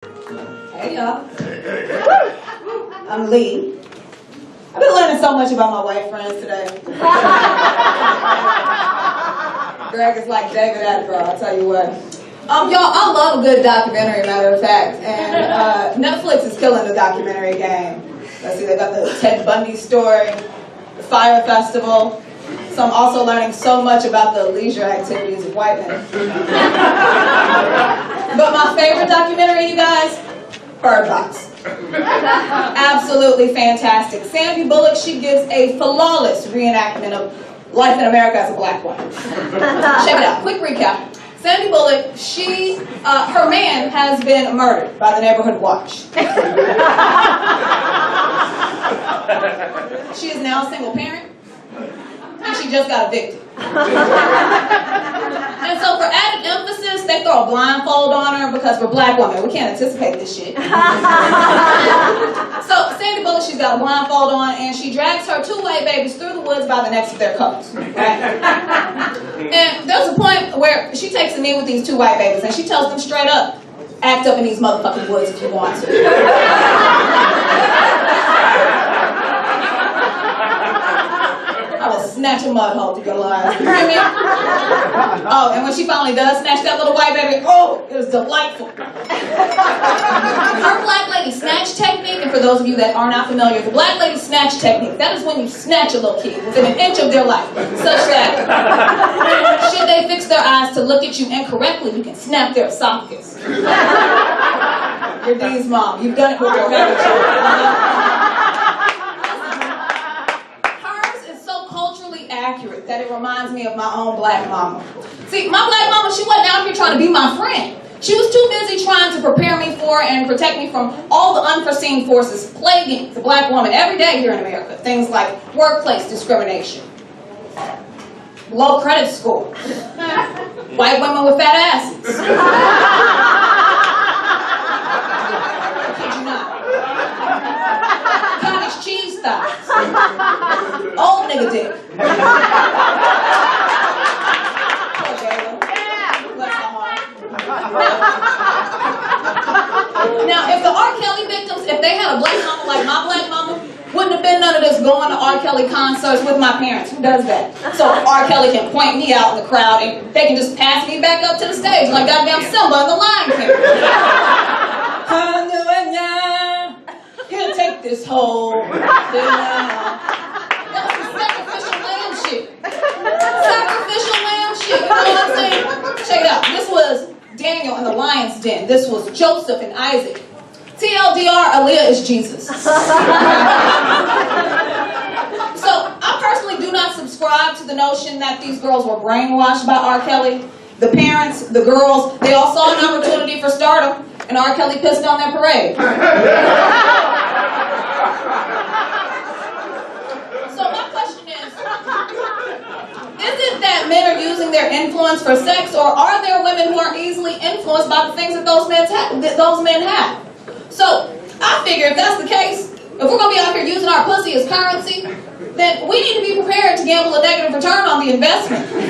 Hey y'all. I'm Lee. I've been learning so much about my white friends today. Greg is like David Attenborough, I'll tell you what. Y'all, I love a good documentary, matter of fact, and Netflix is killing the documentary game. Let's see, they got the Ted Bundy story, the Fire Festival. So I'm also learning so much about the leisure activities of white men. But my favorite documentary, you guys, Bird Box. Absolutely fantastic. Sandy Bullock, she gives a flawless reenactment of life in America as a black woman. Check it out. Quick recap. Sandy Bullock, her man has been murdered by the Neighborhood Watch. She is now a single parent, and she just got evicted. And so for added emphasis, they throw a blindfold on her because we're black women. We can't anticipate this shit. So Sandy Bullock, she's got a blindfold on, and she drags her two white babies through the woods by the necks of their coats. Right? And there's a point where she takes them in with these two white babies, and she tells them straight up, act up in these motherfucking woods if you want to. I will snatch a mud hole through your lives. You hear me? Oh, and when she finally does snatch that little white baby, oh, it was delightful. Her black lady snatch technique, and for those of you that are not familiar, the black lady snatch technique, that is when you snatch a little kid within an inch of their life, such that should they fix their eyes to look at you incorrectly, you can snap their esophagus. You're Dee's mom. You've done it with your parents. Accurate that it reminds me of my own black mama. See, my black mama, she wasn't out here trying to be my friend. She was too busy trying to prepare me for and protect me from all the unforeseen forces plaguing the black woman every day here in America. Things like workplace discrimination, low credit score, white women with fat asses. I kid you not. Cottage cheese thighs. Old nigga dick. Now, if the R. Kelly victims, if they had a black mama like my black mama, wouldn't have been none of this going to R. Kelly concerts with my parents. Who does that? So R. Kelly can point me out in the crowd and they can just pass me back up to the stage like goddamn Simba in the Lion King. He'll take this whole thing out. That was some sacrificial lamb shit. Sacrificial lamb shit. You know what I'm saying? Check it out. This was Daniel in the lion's den. This was Joseph and Isaac. TLDR, Aaliyah is Jesus. So I personally do not subscribe to the notion that these girls were brainwashed by R. Kelly. The parents, the girls, they all saw an opportunity for stardom, and R. Kelly pissed on their parade. So my question is it that men are using their influence for sex, or are there women who are easily influenced by the things that those men have? So I figure if that's the case, if we're going to be out here using our pussy as currency, then we need to be prepared to gamble a negative return on the investment. Check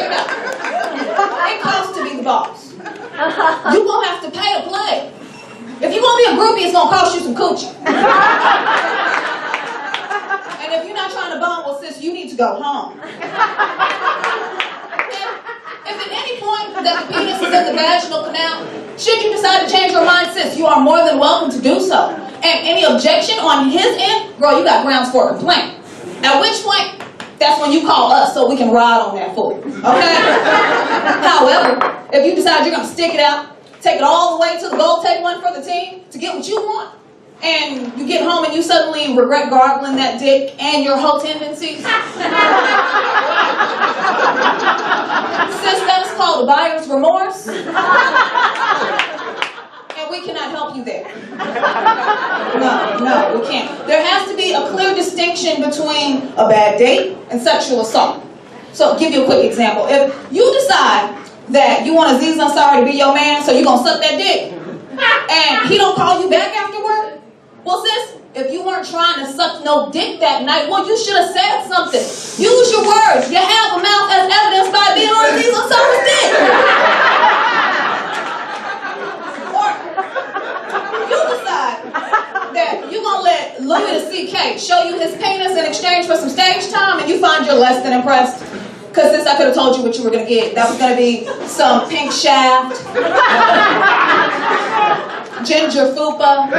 it out. It costs to be the boss. You're going to have to pay to play. If you're going to be a groupie, it's going to cost you some coochie. And if you're not trying to bone, well, sis, you need to go home. If at any point that the penis is in the vaginal canal, should you decide to change your mind, sis, you are more than welcome to do so. And any objection on his end, girl, you got grounds for a complaint. At which point, that's when you call us so we can ride on that fool. Okay? However, if you decide you're going to stick it out, take it all the way to the goal, take one for the team to get what you want, and you get home and you suddenly regret gargling that dick and your whole tendencies. Sis, that is called buyer's remorse. And we cannot help you there. No, we can't. There has to be a clear distinction between a bad date and sexual assault. So, I'll give you a quick example. If you decide that you want Aziz Ansari to be your man, so you're going to suck that dick, and he don't call you back afterward, well, sis, If you weren't trying to suck no dick that night, well, you should have said something. Use your words. You have a mouth as evidenced by being on a piece of someone's dick. Or you decide that you're going to let Louis C.K. show you his penis in exchange for some stage time, and you find you're less than impressed. Because since I could have told you what you were going to get, that was going to be some pink shaft, ginger fupa,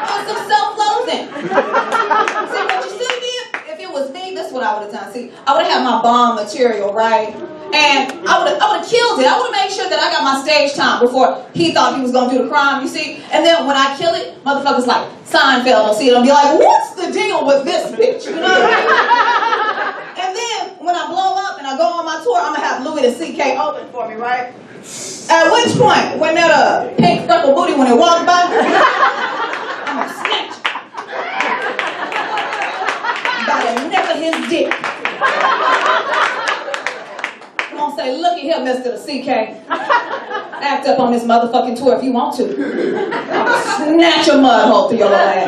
and some self-loathing. See, what you should have did, if it was me, that's what I would have done. See, I would have had my bomb material, right? And I would have killed it. I would have made sure that I got my stage time before he thought he was going to do the crime, you see? And then when I kill it, motherfuckers like Seinfeld will see it and be like, what's the deal with this bitch? You know what I mean? And then, when I blow up and I go on my tour, I'm going to have Louis the C.K. open for me, right? At which point, when that pink freckle booty, when it walks by, I'm going to snatch by the neck of his dick. I'm going to say, look at here, Mr. the C.K. Act up on this motherfucking tour if you want to. I'll snatch a mud hole through your little ass.